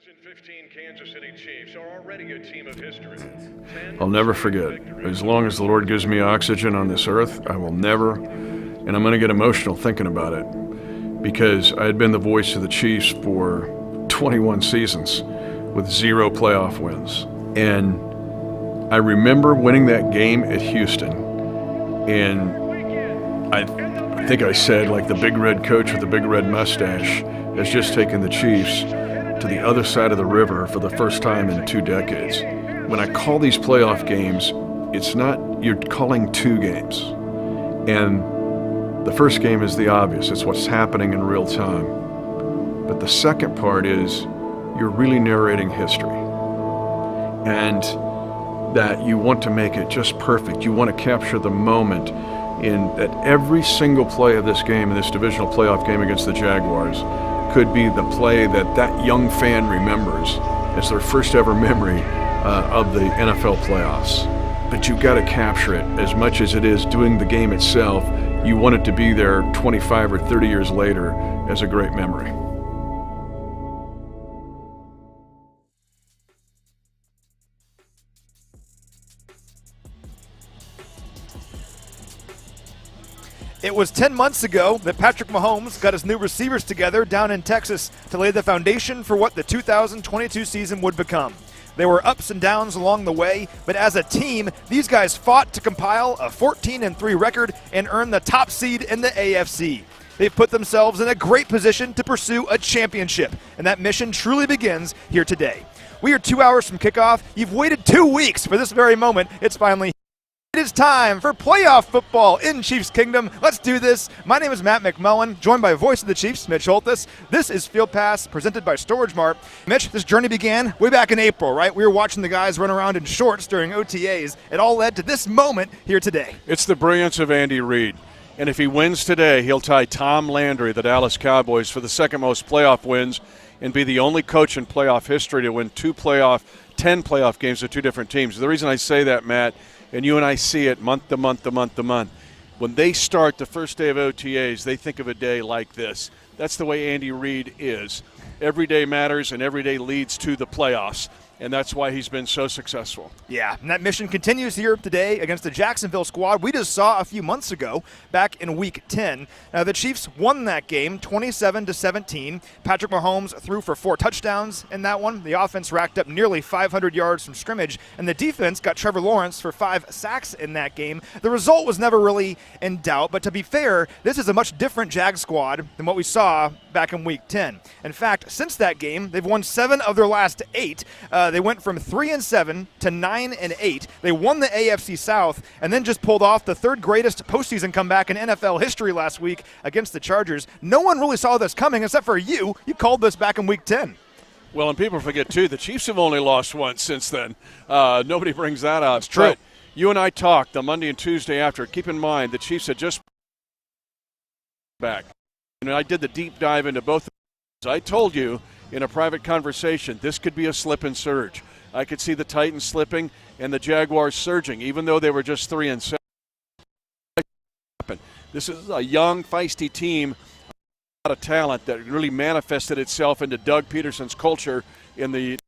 2015 Kansas City Chiefs are already a team of history. I'll never forget. As long as the Lord gives me oxygen on this earth, I will never, and I'm going to get emotional thinking about it, because I had been the voice of the Chiefs for 21 seasons with 0 playoff wins. And I remember winning that game at Houston, and I think I said, like, the big red coach with the big red mustache has just taken the Chiefs to the other side of the river for the first time in 2 decades. When I call these playoff games, it's not, you're calling 2 games. And the first game is the obvious, it's what's happening in real time. But the second part is you're really narrating history. And that you want to make it just perfect. You want to capture the moment in that every single play of this game, in this divisional playoff game against the Jaguars, could be the play that that young fan remembers as their first ever memory of the NFL playoffs. But you've got to capture it as much as it is doing the game itself. You want it to be there 25 or 30 years later as a great memory. It was 10 months ago that Patrick Mahomes got his new receivers together down in Texas to lay the foundation for what the 2022 season would become. There were ups and downs along the way, but as a team, these guys fought to compile a 14-3 record and earn the top seed in the AFC. They've put themselves in a great position to pursue a championship, and that mission truly begins here today. We are 2 hours from kickoff. You've waited 2 weeks for this very moment. It's finally here. It is time for playoff football in Chiefs Kingdom. Let's do this. My name is Matt McMullen, joined by voice of the Chiefs, Mitch Holthus. This is Field Pass, presented by StorageMart. Mitch, this journey began way back in April, right? We were watching the guys run around in shorts during OTAs. It all led to this moment here today. It's the brilliance of Andy Reid. And if he wins today, he'll tie Tom Landry, the Dallas Cowboys, for the second most playoff wins and be the only coach in playoff history to win 10 playoff games with 2 different teams. The reason I say that, Matt, and you and I see it month to month to month to month, when they start the first day of OTAs, they think of a day like this. That's the way Andy Reid is. Every day matters, and every day leads to the playoffs. And that's why he's been so successful. Yeah, and that mission continues here today against the Jacksonville squad we just saw a few months ago back in Week 10. Now, the Chiefs won that game 27-17. Patrick Mahomes threw for 4 touchdowns in that one. The offense racked up nearly 500 yards from scrimmage, and the defense got Trevor Lawrence for 5 sacks in that game. The result was never really in doubt, but to be fair, this is a much different Jag squad than what we saw back in Week 10. In fact, since that game, they've won 7 of their last 8. They went from 3-7 to 9-8. They won the AFC South and then just pulled off the 3rd greatest postseason comeback in NFL history last week against the Chargers. No one really saw this coming except for you. You called this back in Week 10. Well, and people forget, too, the Chiefs have only lost once since then. Nobody brings that up. It's true. But you and I talked the Monday and Tuesday after. Keep in mind, the Chiefs had just back. And I did the deep dive into both. I told you in a private conversation, this could be a slip and surge. I could see the Titans slipping and the Jaguars surging, even though they were just 3-7. This is a young, feisty team, a lot of talent that really manifested itself into Doug Peterson's culture in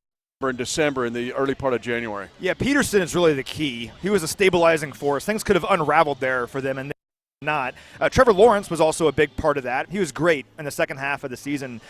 December, in the early part of January. Yeah, Peterson is really the key. He was a stabilizing force. Things could have unraveled there for them, and not. Trevor Lawrence was also a big part of that. He was great in the second half of the season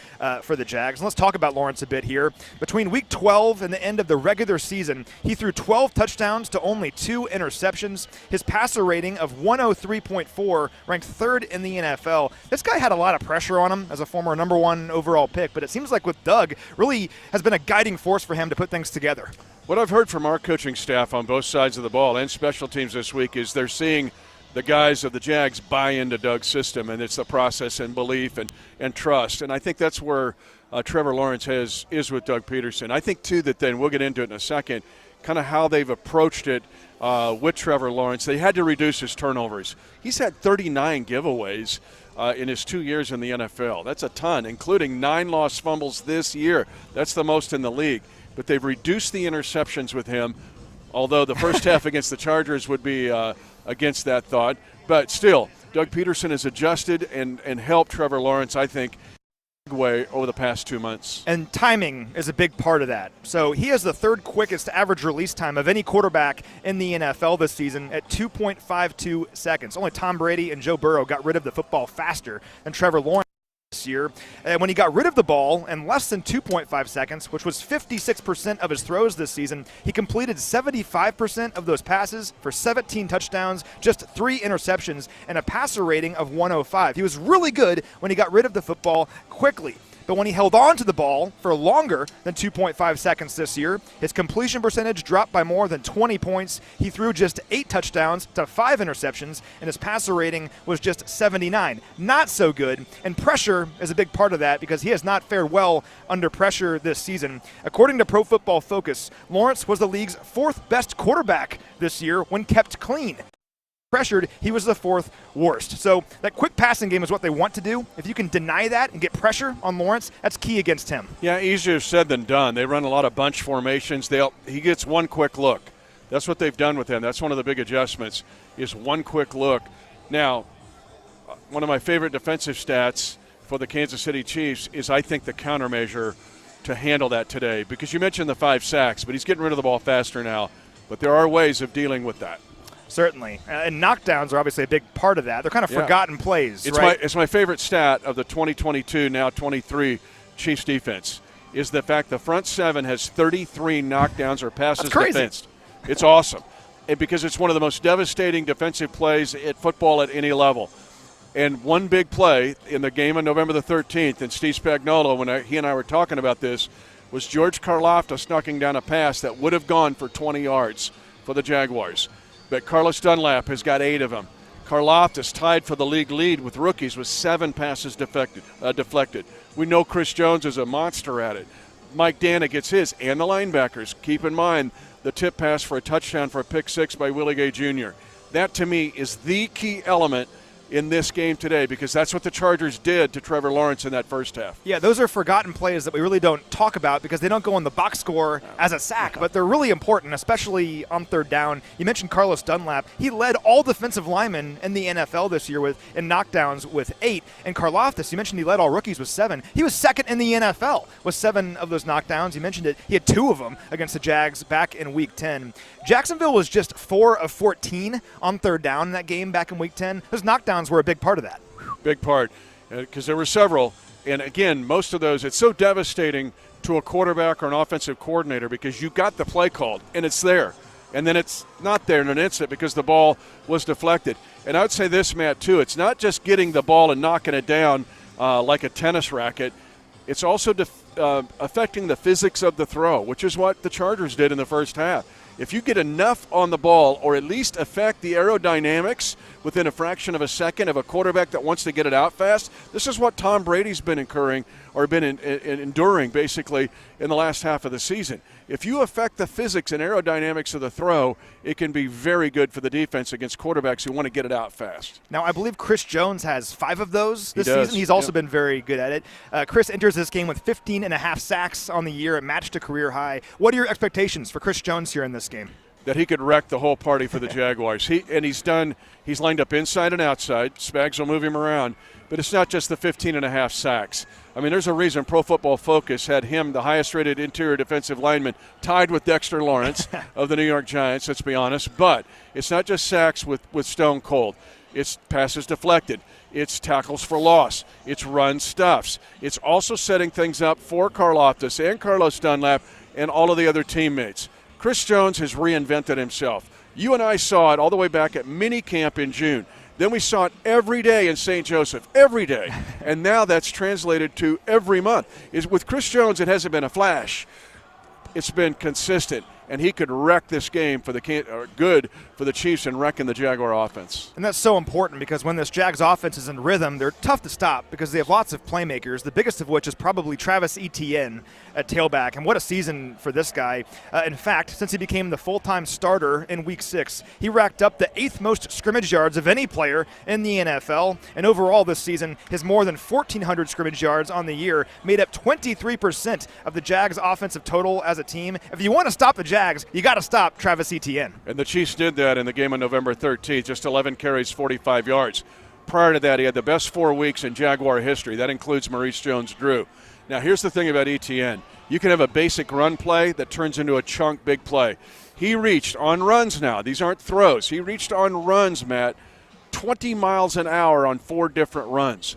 for the Jags. And let's talk about Lawrence a bit here. Between Week 12 and the end of the regular season, he threw 12 touchdowns to only 2 interceptions. His passer rating of 103.4 ranked 3rd in the NFL. This guy had a lot of pressure on him as a former number 1 overall pick, but it seems like with Doug, really has been a guiding force for him to put things together. What I've heard from our coaching staff on both sides of the ball and special teams this week is they're seeing the guys of the Jags buy into Doug's system, and it's the process and belief and trust. And I think that's where Trevor Lawrence is with Doug Peterson. I think, too, that then we'll get into it in a second, kind of how they've approached it with Trevor Lawrence. They had to reduce his turnovers. He's had 39 giveaways in his 2 years in the NFL. That's a ton, including 9 lost fumbles this year. That's the most in the league. But they've reduced the interceptions with him, although the first half against the Chargers would be against that thought. But still, Doug Peterson has adjusted and helped Trevor Lawrence, I think, way over the past 2 months. And timing is a big part of that. So he has the third quickest average release time of any quarterback in the NFL this season at 2.52 seconds. Only Tom Brady and Joe Burrow got rid of the football faster than Trevor Lawrence this year. And when he got rid of the ball in less than 2.5 seconds, which was 56% of his throws this season, he completed 75% of those passes for 17 touchdowns, just 3 interceptions, and a passer rating of 105. He was really good when he got rid of the football quickly. But when he held on to the ball for longer than 2.5 seconds this year, his completion percentage dropped by more than 20 points. He threw just 8 touchdowns to 5 interceptions, and his passer rating was just 79. Not so good, and pressure is a big part of that because he has not fared well under pressure this season. According to Pro Football Focus, Lawrence was the league's 4th best quarterback this year when kept clean. Pressured, he was the 4th worst. So that quick passing game is what they want to do. If you can deny that and get pressure on Lawrence, that's key against him. Yeah, easier said than done. They run a lot of bunch formations. He gets one quick look. That's what they've done with him. That's one of the big adjustments is one quick look. Now, one of my favorite defensive stats for the Kansas City Chiefs is I think the countermeasure to handle that today, because you mentioned the 5 sacks, but he's getting rid of the ball faster now. But there are ways of dealing with that. Certainly. And knockdowns are obviously a big part of that. They're kind of forgotten plays, right? It's my favorite stat of the 2022, now 23 Chiefs defense is the fact the front 7 has 33 knockdowns or passes defensed. It's awesome. Because it's one of the most devastating defensive plays at football at any level. And one big play in the game on November the 13th, and Steve Spagnuolo, when he and I were talking about this, was George Karlaftis knocking down a pass that would have gone for 20 yards for the Jaguars. But Carlos Dunlap has got 8 of them. Karlaftis tied for the league lead with rookies with 7 passes deflected. We know Chris Jones is a monster at it. Mike Dana gets his, and the linebackers. Keep in mind the tip pass for a touchdown for a pick 6 by Willie Gay Jr. That, to me, is the key element in this game today, because that's what the Chargers did to Trevor Lawrence in that first half. Yeah, those are forgotten plays that we really don't talk about because they don't go in the box score as a sack, but they're really important, especially on 3rd down. You mentioned Carlos Dunlap. He led all defensive linemen in the NFL this year in knockdowns with 8. And Karlaftis, you mentioned he led all rookies with 7. He was 2nd in the NFL with 7 of those knockdowns. You mentioned it. He had 2 of them against the Jags back in Week 10. Jacksonville was just 4 of 14 on 3rd down in that game back in Week 10. Those knockdowns were a big part of that. Big part, because there were several. And, again, most of those, it's so devastating to a quarterback or an offensive coordinator because you got the play called, and it's there. And then it's not there in an instant because the ball was deflected. And I would say this, Matt, too. It's not just getting the ball and knocking it down like a tennis racket. It's also affecting the physics of the throw, which is what the Chargers did in the first half. If you get enough on the ball or at least affect the aerodynamics within a fraction of a second of a quarterback that wants to get it out fast, this is what Tom Brady's been enduring basically in the last half of the season. If you affect the physics and aerodynamics of the throw, it can be very good for the defense against quarterbacks who want to get it out fast. Now, I believe Chris Jones has 5 of those this season. He's also been very good at it. Chris enters this game with 15.5 sacks on the year. It matched a career high. What are your expectations for Chris Jones here in this game? That he could wreck the whole party for the Jaguars. He's lined up inside and outside. Spags will move him around. But it's not just the 15.5 sacks. I mean, there's a reason Pro Football Focus had him the highest-rated interior defensive lineman, tied with Dexter Lawrence of the New York Giants, let's be honest. But it's not just sacks with Stone Cold. It's passes deflected. It's tackles for loss. It's run stuffs. It's also setting things up for Karlaftis and Carlos Dunlap and all of the other teammates. Chris Jones has reinvented himself. You and I saw it all the way back at minicamp in June. Then we saw it every day in St. Joseph, every day. And now that's translated to every month. With Chris Jones, it hasn't been a flash. It's been consistent. And he could wreck this game for the Chiefs and wrecking the Jaguar offense. And that's so important because when this Jags offense is in rhythm, they're tough to stop because they have lots of playmakers, the biggest of which is probably Travis Etienne at tailback. And what a season for this guy. In fact, since he became the full-time starter in Week 6, he racked up the 8th most scrimmage yards of any player in the NFL. And overall this season, his more than 1,400 scrimmage yards on the year made up 23% of the Jags' offensive total as a team. If you want to stop the Jags, you got to stop Travis Etienne. And the Chiefs did that in the game on November 13th, just 11 carries, 45 yards. prior to that, he had the best 4 weeks in Jaguar history. That includes Maurice Jones-Drew. Now, here's the thing about ETN. You can have a basic run play that turns into a chunk big play. He reached on runs now. These aren't throws. He reached on runs, Matt, 20 miles an hour on 4 different runs.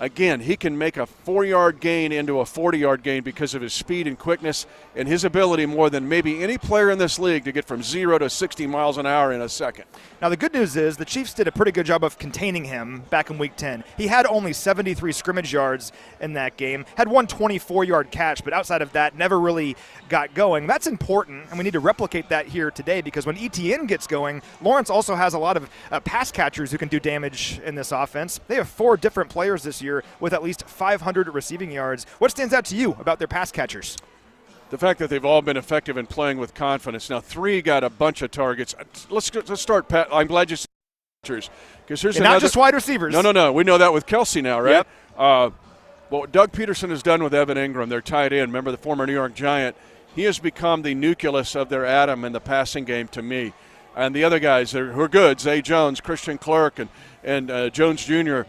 Again, he can make a 4-yard gain into a 40-yard gain because of his speed and quickness and his ability more than maybe any player in this league to get from 0 to 60 miles an hour in a second. Now, the good news is the Chiefs did a pretty good job of containing him back in Week 10. He had only 73 scrimmage yards in that game, had one 24-yard catch, but outside of that, never really got going. That's important, and we need to replicate that here today because when ETN gets going, Lawrence also has a lot of pass catchers who can do damage in this offense. They have 4 different players this year with at least 500 receiving yards. What stands out to you about their pass catchers? The fact that they've all been effective in playing with confidence. Now, 3 got a bunch of targets. Let's start, Pat. I'm glad you said catchers because here's not just wide receivers. No. We know that with Kelsey now, right? Yep. What Doug Peterson has done with Evan Ingram, their tight end, remember the former New York Giant, he has become the nucleus of their atom in the passing game to me. And the other guys who are good, Zay Jones, Christian Clark, and Jones Jr.,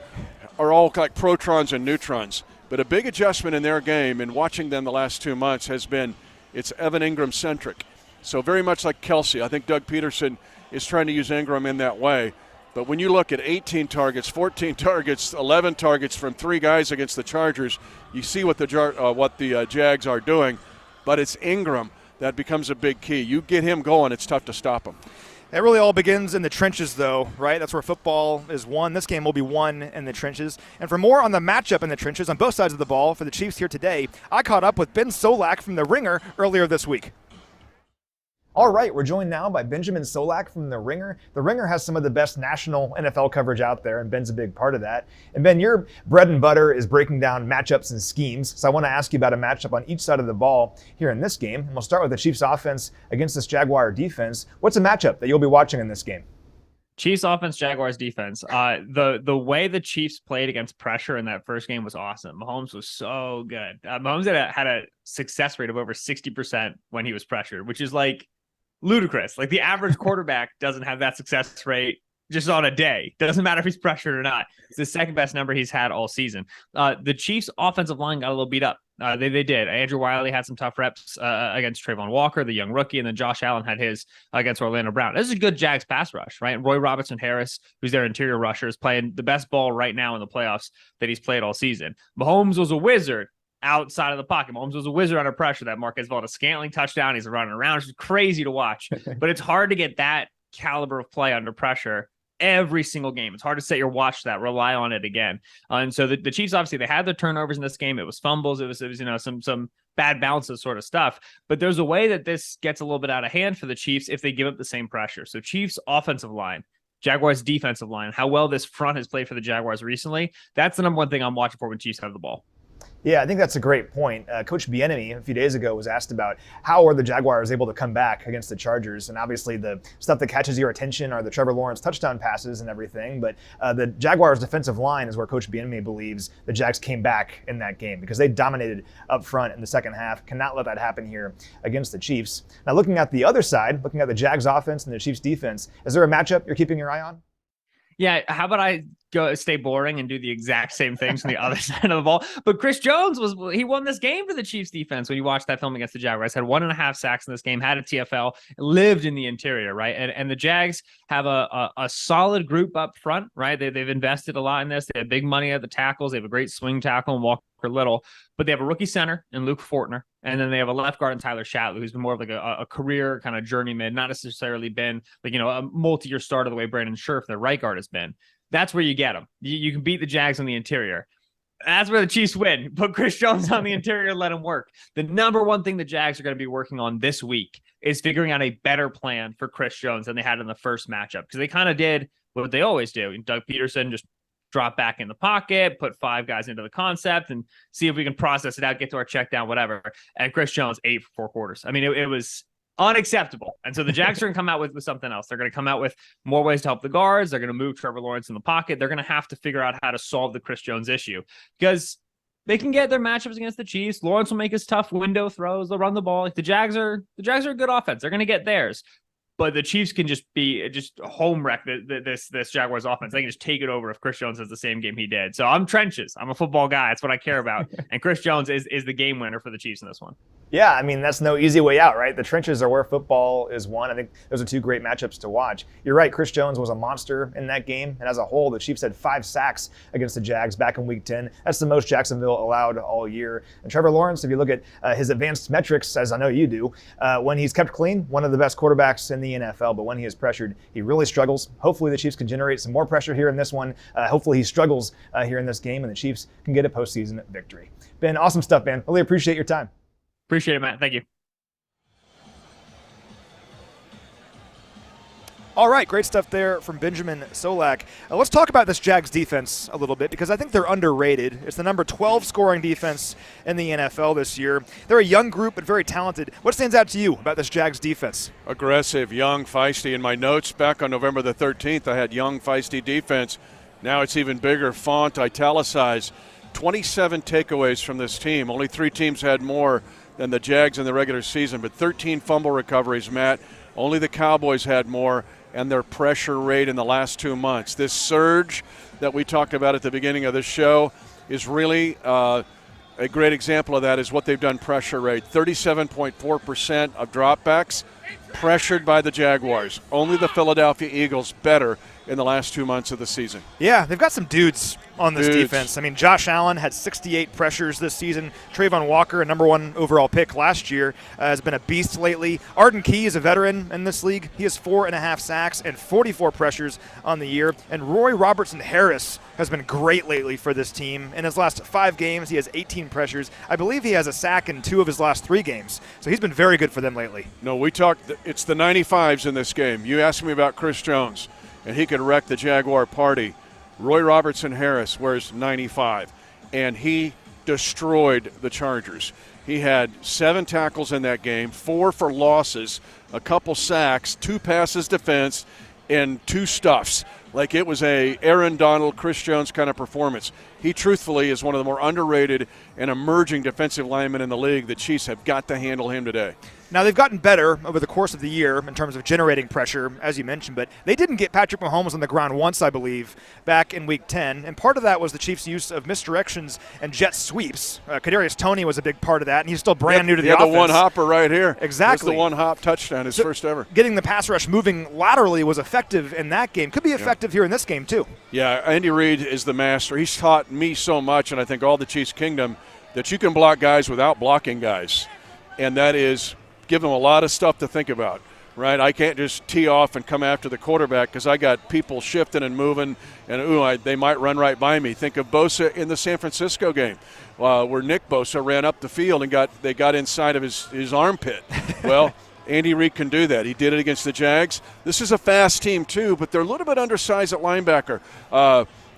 are all like protons and neutrons. But a big adjustment in their game and watching them the last 2 months has been it's Evan Ingram-centric. So very much like Kelsey, I think Doug Peterson is trying to use Ingram in that way. But when you look at 18 targets, 14 targets, 11 targets from 3 guys against the Chargers, you see what the Jags are doing. But it's Ingram that becomes a big key. You get him going, it's tough to stop him. It really all begins in the trenches, though, right? That's where football is won. This game will be won in the trenches. And for more on the matchup in the trenches on both sides of the ball for the Chiefs here today, I caught up with Ben Solak from The Ringer earlier this week. All right, we're joined now by Benjamin Solak from The Ringer. The Ringer has some of the best national NFL coverage out there, and Ben's a big part of that. And Ben, your bread and butter is breaking down matchups and schemes. So I want to ask you about a matchup on each side of the ball here in this game. And we'll start with the Chiefs offense against this Jaguar defense. What's a matchup that you'll be watching in this game? Chiefs offense, Jaguars defense. The way the Chiefs played against pressure in that first game was awesome. Mahomes was so good. Mahomes had a success rate of over 60% when he was pressured, which is like ludicrous. Like the average quarterback doesn't have that success rate just on a day. Doesn't matter if he's pressured or not. It's the second best number he's had all season. The Chiefs offensive line got a little beat up. They did. Andrew Wiley had some tough reps against Trayvon Walker, the young rookie, and then Josh Allen had his against Orlando Brown. This is a good Jags pass rush, right? Roy Robertson-Harris, who's their interior rusher, is playing the best ball right now in the playoffs that he's played all season. Mahomes was a wizard outside of the pocket. Mahomes was a wizard under pressure. That Marquez Valdes-Scantling touchdown. He's running around. It's crazy to watch, but it's hard to get that caliber of play under pressure every single game. It's hard to set your watch to that, rely on it again. And so the Chiefs, obviously, they had their turnovers in this game. It was fumbles. It was some bad bounces sort of stuff. But there's a way that this gets a little bit out of hand for the Chiefs if they give up the same pressure. So Chiefs offensive line, Jaguars defensive line, how well this front has played for the Jaguars recently. That's the number one thing I'm watching for when Chiefs have the ball. Yeah, I think that's a great point. Coach Bieniemy a few days ago was asked about how are the Jaguars able to come back against the Chargers, and obviously the stuff that catches your attention are the Trevor Lawrence touchdown passes and everything, but the Jaguars defensive line is where Coach Bieniemy believes the Jags came back in that game because they dominated up front in the second half. Cannot let that happen here against the Chiefs. Now looking at the other side, looking at the Jags offense and the Chiefs defense, is there a matchup you're keeping your eye on? Yeah, how about I stay boring and do the exact same things from the other side of the ball? But Chris Jones he won this game for the Chiefs defense. When you watch that film against the Jaguars, had 1.5 sacks in this game, had a TFL, lived in the interior, right? And the Jags have a solid group up front, right? They've invested a lot in this. They have big money at the tackles. They have a great swing tackle in Walker Little, but they have a rookie center in Luke Fortner, and then they have a left guard in Tyler Shatley, who's been more of like a career kind of journeyman, not necessarily been like, a multi-year starter the way Brandon Scherf, their right guard, has been. That's where you get them. You can beat the Jags on the interior. That's where the Chiefs win. Put Chris Jones on the interior and let him work. The number one thing the Jags are going to be working on this week is figuring out a better plan for Chris Jones than they had in the first matchup, because they kind of did what they always do. And Doug Peterson just drop back in the pocket, put 5 guys into the concept, and see if we can process it out, get to our check down, whatever. And Chris Jones, 8 for 4 quarters. I mean, it was unacceptable. And so the Jags are going to come out with something else. They're going to come out with more ways to help the guards. They're going to move Trevor Lawrence in the pocket. They're going to have to figure out how to solve the Chris Jones issue, because they can get their matchups against the Chiefs. Lawrence will make his tough window throws. They'll run the ball. Like the Jags are a good offense. They're going to get theirs. But the Chiefs can just home wreck this Jaguars offense. They can just take it over if Chris Jones has the same game he did. So I'm trenches. I'm a football guy. That's what I care about. And Chris Jones is the game winner for the Chiefs in this one. Yeah, I mean, that's no easy way out, right? The trenches are where football is won. I think those are two great matchups to watch. You're right, Chris Jones was a monster in that game. And as a whole, the Chiefs had 5 sacks against the Jags back in Week 10. That's the most Jacksonville allowed all year. And Trevor Lawrence, if you look at his advanced metrics, as I know you do, when he's kept clean, one of the best quarterbacks in the NFL. But when he is pressured, he really struggles. Hopefully the Chiefs can generate some more pressure here in this one. Hopefully he struggles here in this game, and the Chiefs can get a postseason victory. Ben, awesome stuff, man. Really appreciate your time. Appreciate it, Matt. Thank you. All right, great stuff there from Benjamin Solak. Let's talk about this Jags defense a little bit because I think they're underrated. It's the number 12 scoring defense in the NFL this year. They're a young group but very talented. What stands out to you about this Jags defense? Aggressive, young, feisty. In my notes back on November the 13th, I had young, feisty defense. Now it's even bigger, font, italicized. 27 takeaways from this team. Only 3 teams had more than the Jags in the regular season, but 13 fumble recoveries, Matt. Only the Cowboys had more, and their pressure rate in the last 2 months. This surge that we talked about at the beginning of this show is really a great example of that is what they've done pressure rate. 37.4% of dropbacks pressured by the Jaguars. Only the Philadelphia Eagles better in the last 2 months of the season. Yeah, they've got some dudes on this defense. I mean, Josh Allen had 68 pressures this season. Trayvon Walker, a number 1 overall pick last year, has been a beast lately. Arden Key is a veteran in this league. He has 4.5 sacks and 44 pressures on the year. And Roy Robertson-Harris has been great lately for this team. In his last 5 games, he has 18 pressures. I believe he has a sack in 2 of his last 3 games. So he's been very good for them lately. No, we talked, it's the 95s in this game. You asked me about Chris Jones, and he could wreck the Jaguar party. Roy Robertson-Harris wears 95, and he destroyed the Chargers. He had 7 tackles in that game, 4 for losses, a couple sacks, 2 passes defense, and 2 stuffs. Like it was a Aaron Donald, Chris Jones kind of performance. He truthfully is one of the more underrated and emerging defensive linemen in the league. The Chiefs have got to handle him today. Now, they've gotten better over the course of the year in terms of generating pressure, as you mentioned, but they didn't get Patrick Mahomes on the ground once, I believe, back in Week 10, and part of that was the Chiefs' use of misdirections and jet sweeps. Kadarius Toney was a big part of that, and he's still brand new to the offense. The one-hopper right here. Exactly. That's the one-hop touchdown, his first ever. Getting the pass rush moving laterally was effective in that game. Could be effective here in this game, too. Yeah, Andy Reid is the master. He's taught me so much, and I think all the Chiefs' kingdom, that you can block guys without blocking guys, and that is – give them a lot of stuff to think about, right? I can't just tee off and come after the quarterback because I got people shifting and moving, and they might run right by me. Think of Bosa in the San Francisco game where Nick Bosa ran up the field and they got inside of his armpit. Well, Andy Reid can do that. He did it against the Jags. This is a fast team too, but they're a little bit undersized at linebacker.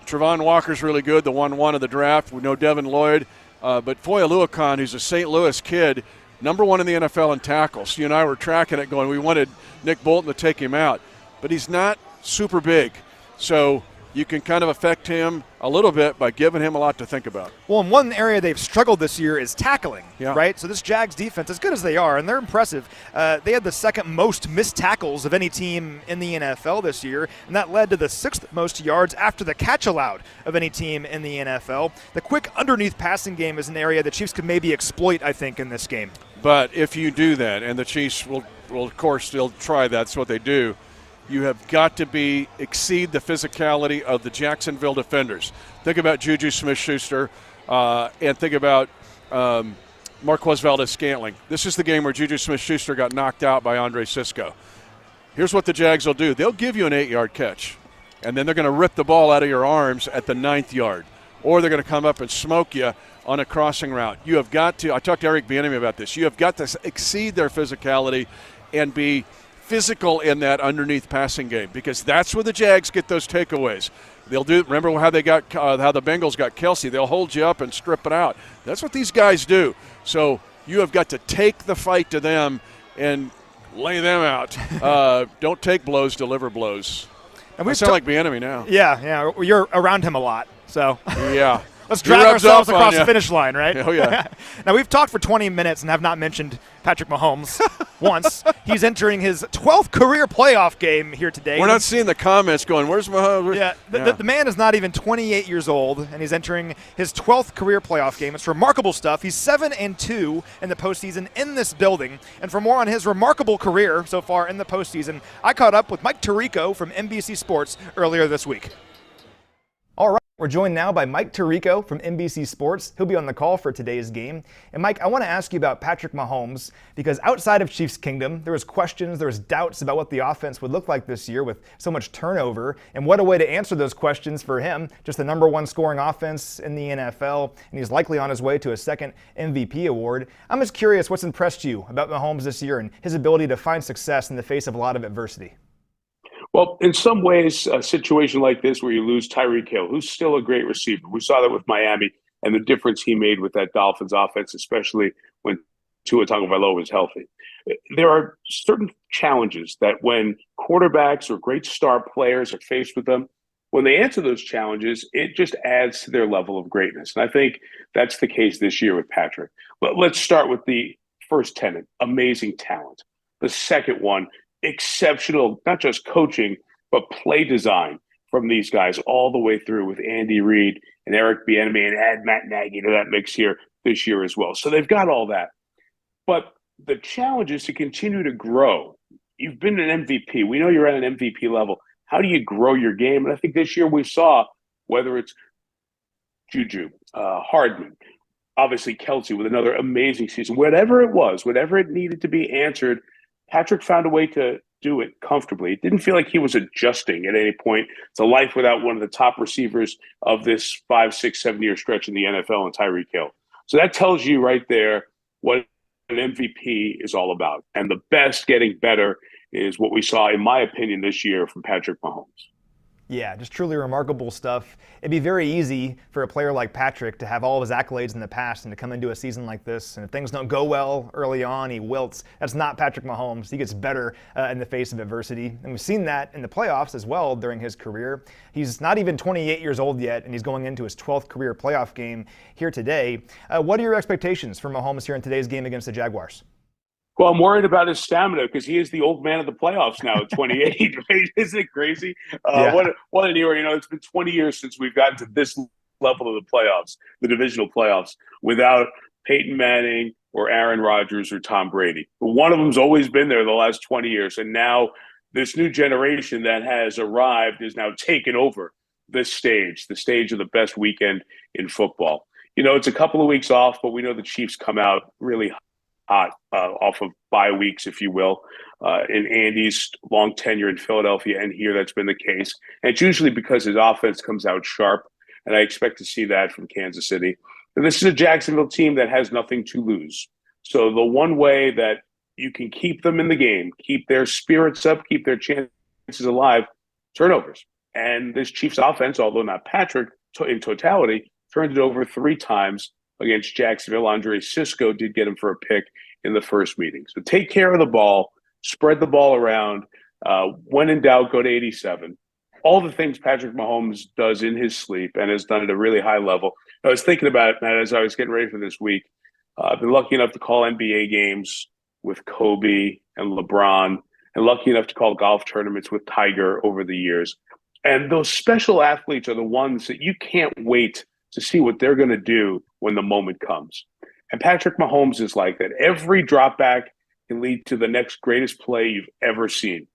Trayvon Walker's really good, the 1-1 of the draft. We know Devin Lloyd. But Foye Oluokun, who's a St. Louis kid, number 1 in the NFL in tackles. You and I were tracking it going, we wanted Nick Bolton to take him out. But he's not super big. So you can kind of affect him a little bit by giving him a lot to think about. Well, and one area they've struggled this year is tackling, yeah. Right? So this Jags defense, as good as they are, and they're impressive, they had the 2nd most missed tackles of any team in the NFL this year, and that led to the 6th most yards after the catch allowed of any team in the NFL. The quick underneath passing game is an area the Chiefs could maybe exploit, I think, in this game. But if you do that, and the Chiefs will of course still try that's what they do, you have got to exceed the physicality of the Jacksonville defenders. Think about Juju Smith-Schuster and think about Marquez Valdes-Scantling. This is the game where Juju Smith-Schuster got knocked out by Andre Sisco. Here's what the Jags will do. They'll give you an 8-yard catch, and then they're going to rip the ball out of your arms at the 9th yard, or they're going to come up and smoke you on a crossing route. You have got to – I talked to Eric Bieniemy about this. You have got to exceed their physicality and be – physical in that underneath passing game because that's where the Jags get those takeaways. They'll do. Remember how they got how the Bengals got Kelsey? They'll hold you up and strip it out. That's what these guys do. So you have got to take the fight to them and lay them out. Don't take blows, deliver blows. And we sound like Bieniemy now. Yeah, you're around him a lot. So yeah. let's drag ourselves across the you. finish line, right? Oh, yeah. Now, we've talked for 20 minutes and have not mentioned Patrick Mahomes once. He's entering his 12th career playoff game here today. We're not seeing the comments going, where's Mahomes? Yeah, the man is not even 28 years old, and he's entering his 12th career playoff game. It's remarkable stuff. He's 7-2 in the postseason in this building. And for more on his remarkable career so far in the postseason, I caught up with Mike Tirico from NBC Sports earlier this week. All right, we're joined now by Mike Tirico from NBC Sports. He'll be on the call for today's game. And Mike, I want to ask you about Patrick Mahomes, because outside of Chiefs Kingdom, there was questions, there was doubts about what the offense would look like this year with so much turnover. And what a way to answer those questions for him. Just the #1 scoring offense in the NFL, and he's likely on his way to a second MVP award. I'm just curious what's impressed you about Mahomes this year and his ability to find success in the face of a lot of adversity. Well, in some ways, a situation like this where you lose Tyreek Hill, who's still a great receiver. We saw that with Miami and the difference he made with that Dolphins offense, especially when Tua Tagovailoa was healthy. There are certain challenges that when quarterbacks or great star players are faced with them, when they answer those challenges, it just adds to their level of greatness. And I think that's the case this year with Patrick. But let's start with the first tenet, amazing talent. The second one, exceptional, not just coaching, but play design from these guys all the way through with Andy Reid and Eric Bieniemy, and add Matt Nagy to that mix here this year as well. So they've got all that. But the challenge is to continue to grow. You've been an MVP. We know you're at an MVP level. How do you grow your game? And I think this year we saw, whether it's Juju, Hardman, obviously Kelsey with another amazing season, whatever it was, whatever it needed to be answered, Patrick found a way to do it comfortably. It didn't feel like he was adjusting at any point to life without one of the top receivers of this 5, 6, 7-year stretch in the NFL and Tyreek Hill. So that tells you right there what an MVP is all about. And the best getting better is what we saw, in my opinion, this year from Patrick Mahomes. Yeah, just truly remarkable stuff. It'd be very easy for a player like Patrick to have all of his accolades in the past and to come into a season like this, and if things don't go well early on, he wilts. That's not Patrick Mahomes. He gets better in the face of adversity, and we've seen that in the playoffs as well during his career. He's not even 28 years old yet, and he's going into his 12th career playoff game here today. What are your expectations for Mahomes here in today's game against the Jaguars? Well, I'm worried about his stamina because he is the old man of the playoffs now at 28, right? Isn't it crazy? Yeah. What an era. You know, it's been 20 years since we've gotten to this level of the playoffs, the divisional playoffs, without Peyton Manning or Aaron Rodgers or Tom Brady. But one of them's always been there the last 20 years. And now this new generation that has arrived is now taken over this stage, the stage of the best weekend in football. You know, it's a couple of weeks off, but we know the Chiefs come out really hot off of bye weeks, if you will, in Andy's long tenure in Philadelphia, and here that's been the case. And it's usually because his offense comes out sharp, and I expect to see that from Kansas City. And this is a Jacksonville team that has nothing to lose. So the one way that you can keep them in the game, keep their spirits up, keep their chances alive, turnovers. And this Chiefs offense, although not Patrick in totality, turned it over 3 times against Jacksonville. Andre Sisco did get him for a pick in the first meeting. So take care of the ball, spread the ball around. When in doubt, go to 87. All the things Patrick Mahomes does in his sleep and has done at a really high level. I was thinking about it, Matt, as I was getting ready for this week. I've been lucky enough to call NBA games with Kobe and LeBron, and lucky enough to call golf tournaments with Tiger over the years. And those special athletes are the ones that you can't wait to see what they're going to do when the moment comes. And Patrick Mahomes is like that. Every drop back can lead to the next greatest play you've ever seen.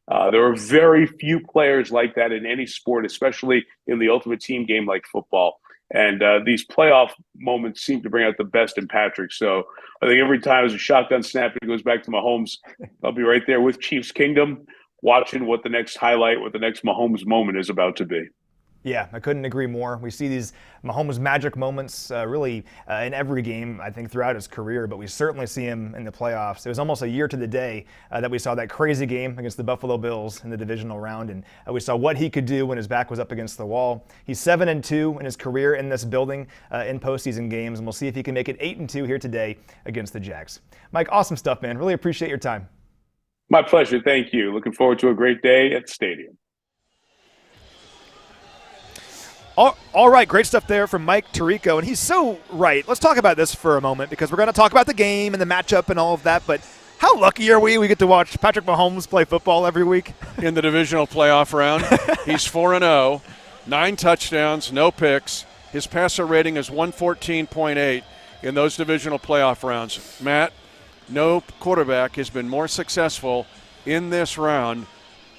There are very few players like that in any sport, especially in the ultimate team game like football. And these playoff moments seem to bring out the best in Patrick. So I think every time there's a shotgun snap, it goes back to Mahomes. I'll be right there with Chiefs Kingdom, watching what the next highlight, what the next Mahomes moment is about to be. Yeah, I couldn't agree more. We see these Mahomes magic moments really in every game, I think, throughout his career, but we certainly see him in the playoffs. It was almost a year to the day that we saw that crazy game against the Buffalo Bills in the divisional round, and we saw what he could do when his back was up against the wall. He's 7-2 in his career in this building in postseason games, and we'll see if he can make it 8-2 here today against the Jags. Mike, awesome stuff, man. Really appreciate your time. My pleasure. Thank you. Looking forward to a great day at the stadium. All right, great stuff there from Mike Tirico, and he's so right. Let's talk about this for a moment because we're going to talk about the game and the matchup and all of that, but how lucky are we get to watch Patrick Mahomes play football every week? In the divisional playoff round, he's 4-0, 9 touchdowns, no picks. His passer rating is 114.8 in those divisional playoff rounds. Matt, no quarterback has been more successful in this round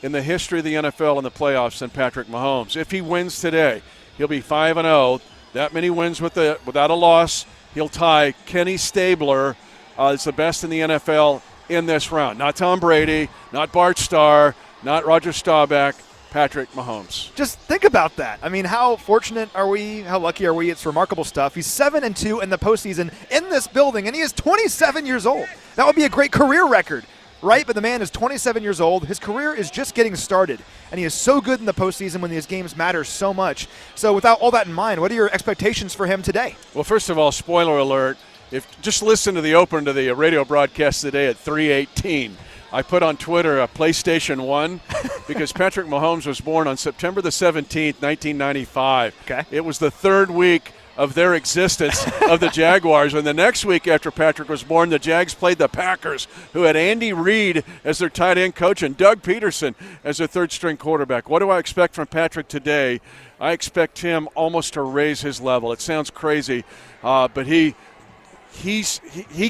in the history of the NFL in the playoffs than Patrick Mahomes. If he wins today, he'll be 5-0. That many wins without a loss. He'll tie Kenny Stabler as the best in the NFL in this round. Not Tom Brady, not Bart Starr, not Roger Staubach, Patrick Mahomes. Just think about that. I mean, how fortunate are we? How lucky are we? It's remarkable stuff. He's 7-2 in the postseason in this building, and he is 27 years old. That would be a great career record, right? But the man is 27 years old. His career is just getting started, and he is so good in the postseason when these games matter so much. So without all that in mind, what are your expectations for him today? Well, first of all, spoiler alert, just listen to the opener to the radio broadcast today at 3:18. I put on Twitter a PlayStation 1 because Patrick Mahomes was born on September the 17th, 1995. Okay. It was the third week of their existence of the Jaguars. And the next week after Patrick was born, the Jags played the Packers, who had Andy Reid as their tight end coach and Doug Peterson as their third-string quarterback. What do I expect from Patrick today? I expect him almost to raise his level. It sounds crazy, but he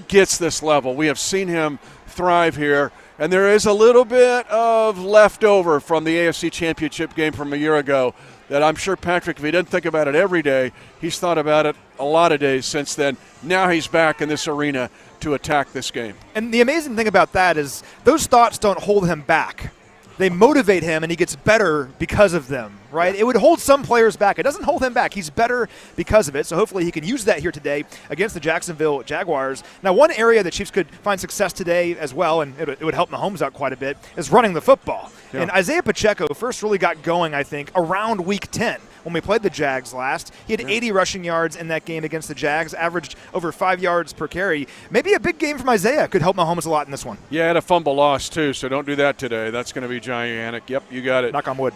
gets this level. We have seen him thrive here, and there is a little bit of leftover from the AFC Championship game from a year ago that I'm sure Patrick, if he doesn't think about it every day, he's thought about it a lot of days since then. Now he's back in this arena to attack this game. And the amazing thing about that is those thoughts don't hold him back. They motivate him, and he gets better because of them, right? It would hold some players back. It doesn't hold him back. He's better because of it, so hopefully he can use that here today against the Jacksonville Jaguars. Now, one area that Chiefs could find success today as well, and it would help Mahomes out quite a bit, is running the football. Yeah. And Isaiah Pacheco first really got going, I think, around Week 10 when we played the Jags last. He had 80 rushing yards in that game against the Jags, averaged over 5 yards per carry. Maybe a big game from Isaiah could help Mahomes a lot in this one. Yeah, had a fumble loss too, so don't do that today. That's going to be gigantic. Yep, you got it. Knock on wood.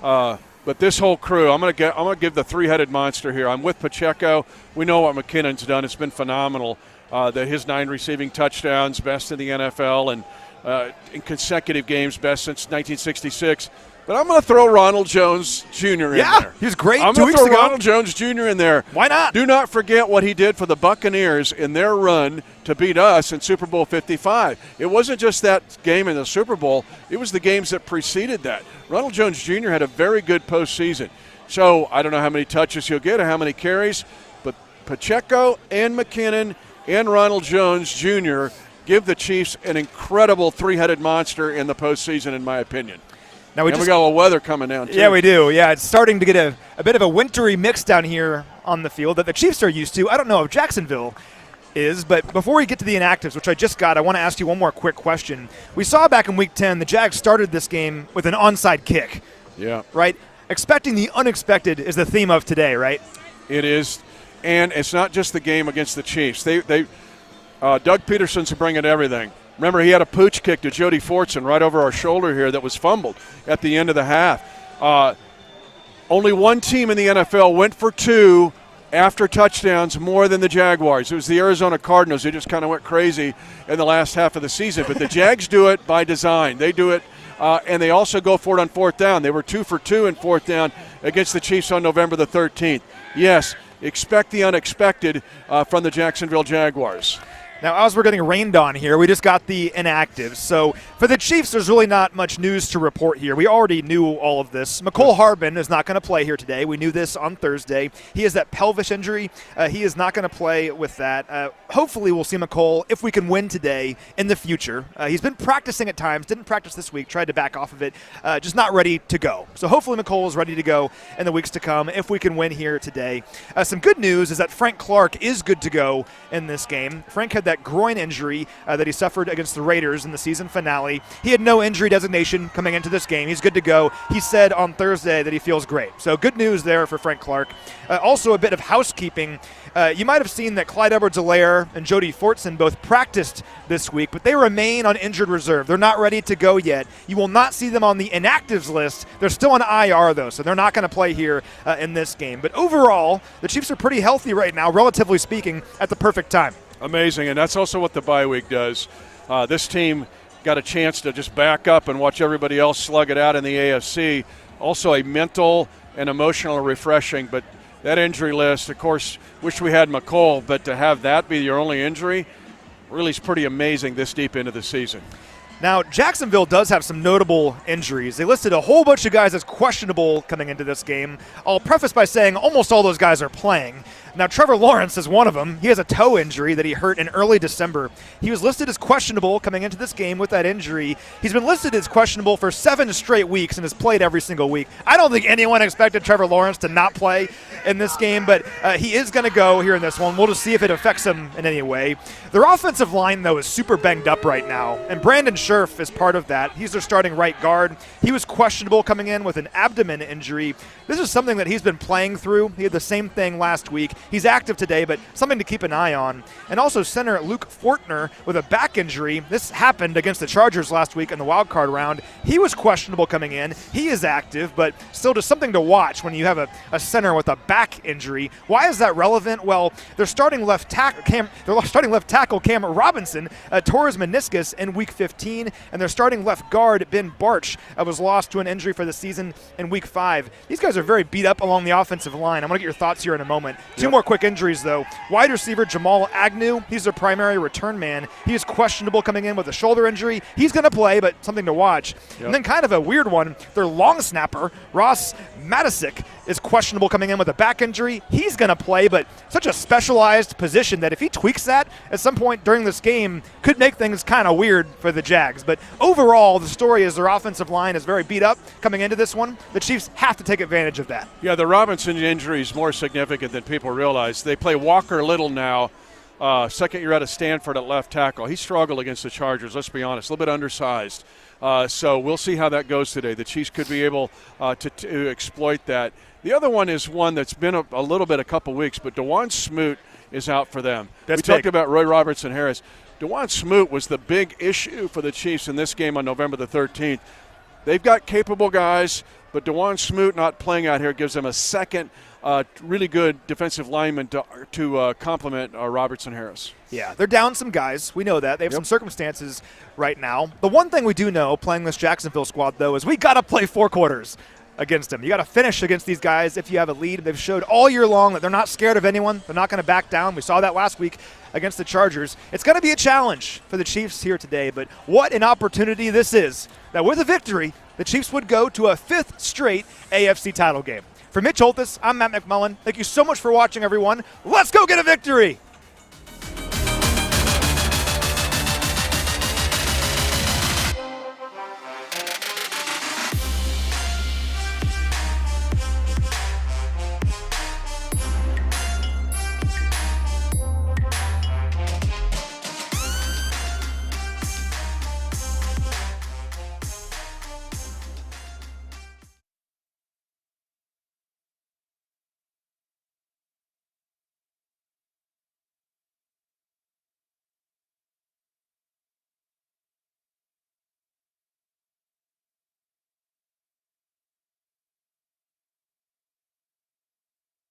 But this whole crew, I'm going to give the three-headed monster here. I'm with Pacheco. We know what McKinnon's done. It's been phenomenal. His 9 receiving touchdowns, best in the NFL, and in consecutive games, best since 1966. But I'm going to throw Ronald Jones Jr. in there. Yeah, he was great 2 weeks ago. I'm going to throw Ronald Jones Jr. in there. Why not? Do not forget what he did for the Buccaneers in their run to beat us in Super Bowl 55. It wasn't just that game in the Super Bowl. It was the games that preceded that. Ronald Jones Jr. had a very good postseason. So I don't know how many touches he'll get or how many carries, but Pacheco and McKinnon and Ronald Jones Jr. give the Chiefs an incredible three-headed monster in the postseason, in my opinion. Now we got a little weather coming down, too. Yeah, we do. Yeah, it's starting to get a bit of a wintry mix down here on the field that the Chiefs are used to. I don't know if Jacksonville is, but before we get to the inactives, which I just got, I want to ask you one more quick question. We saw back in Week 10 the Jags started this game with an onside kick. Yeah. Right? Expecting the unexpected is the theme of today, right? It is, and it's not just the game against the Chiefs. Doug Peterson's bringing everything. Remember, he had a pooch kick to Jody Fortson right over our shoulder here that was fumbled at the end of the half. Only one team in the NFL went for 2 after touchdowns more than the Jaguars. It was the Arizona Cardinals who just kind of went crazy in the last half of the season. But the Jags do it by design. They do it, and they also go for it on 4th down. They were 2 for 2 in 4th down against the Chiefs on November the 13th. Yes, expect the unexpected from the Jacksonville Jaguars. Now, as we're getting rained on here, we just got the inactives. So for the Chiefs, there's really not much news to report here. We already knew all of this. McCole Harbin is not going to play here today. We knew this on Thursday. He has that pelvis injury. He is not going to play with that. Hopefully, we'll see McCole, if we can win today, in the future. He's been practicing at times. Didn't practice this week. Tried to back off of it. Just not ready to go. So hopefully McCole is ready to go in the weeks to come if we can win here today. Some good news is that Frank Clark is good to go in this game. Frank had that groin injury that he suffered against the Raiders in the season finale. He had no injury designation coming into this game. He's good to go. He said on Thursday that he feels great. So good news there for Frank Clark. Also a bit of housekeeping. You might have seen that Clyde Edwards-Helaire and Jody Fortson both practiced this week, but they remain on injured reserve. They're not ready to go yet. You will not see them on the inactives list. They're still on IR, though, so they're not going to play here in this game. But overall, the Chiefs are pretty healthy right now, relatively speaking, at the perfect time. Amazing, and that's also what the bye week does. This team got a chance to just back up and watch everybody else slug it out in the AFC. Also a mental and emotional refreshing, but that injury list, of course, wish we had McCall, but to have that be your only injury really is pretty amazing this deep into the season. Now, Jacksonville does have some notable injuries. They listed a whole bunch of guys as questionable coming into this game. I'll preface by saying almost all those guys are playing. Now, Trevor Lawrence is one of them. He has a toe injury that he hurt in early December. He was listed as questionable coming into this game with that injury. He's been listed as questionable for 7 straight weeks and has played every single week. I don't think anyone expected Trevor Lawrence to not play in this game, but he is going to go here in this one. We'll just see if it affects him in any way. Their offensive line, though, is super banged up right now, and Brandon Scherf is part of that. He's their starting right guard. He was questionable coming in with an abdomen injury. This is something that he's been playing through. He had the same thing last week. He's active today, but something to keep an eye on. And also center Luke Fortner with a back injury. This happened against the Chargers last week in the wild card round. He was questionable coming in. He is active, but still just something to watch when you have a center with a back injury. Why is that relevant? Well, their starting left tackle Cam Robinson tore his meniscus in Week 15, and their starting left guard Ben Barch was lost to an injury for the season in Week 5. These guys are very beat up along the offensive line. I'm going to get your thoughts here in a moment. Two more quick injuries, though. Wide receiver Jamal Agnew, he's their primary return man. He is questionable coming in with a shoulder injury. He's going to play, but something to watch. Yep. And then kind of a weird one, their long snapper, Ross Matisic, is questionable coming in with a back injury. He's going to play, but such a specialized position that if he tweaks that at some point during this game, could make things kind of weird for the Jags. But overall, the story is their offensive line is very beat up coming into this one. The Chiefs have to take advantage of that. Yeah, the Robinson injury is more significant than people realize. They play Walker Little now, second year out of Stanford at left tackle. He struggled against the Chargers, let's be honest, a little bit undersized. So we'll see how that goes today. The Chiefs could be able to exploit that. The other one is one that's been a little bit, a couple weeks, but DeJuan Smoot is out for them. We talked about Roy Robertson-Harris. DeJuan Smoot was the big issue for the Chiefs in this game on November the 13th. They've got capable guys, but DeJuan Smoot not playing out here gives them a second really good defensive lineman to complement Robertson-Harris. Yeah, they're down some guys. We know that. They have some circumstances right now. The one thing we do know playing this Jacksonville squad, though, is we got to play 4 quarters against them. You got to finish against these guys if you have a lead. They've showed all year long that they're not scared of anyone. They're not going to back down. We saw that last week against the Chargers. It's going to be a challenge for the Chiefs here today, but what an opportunity this is. That with a victory, the Chiefs would go to a 5th straight AFC title game. For Mitch Holthus, I'm Matt McMullen. Thank you so much for watching, everyone. Let's go get a victory!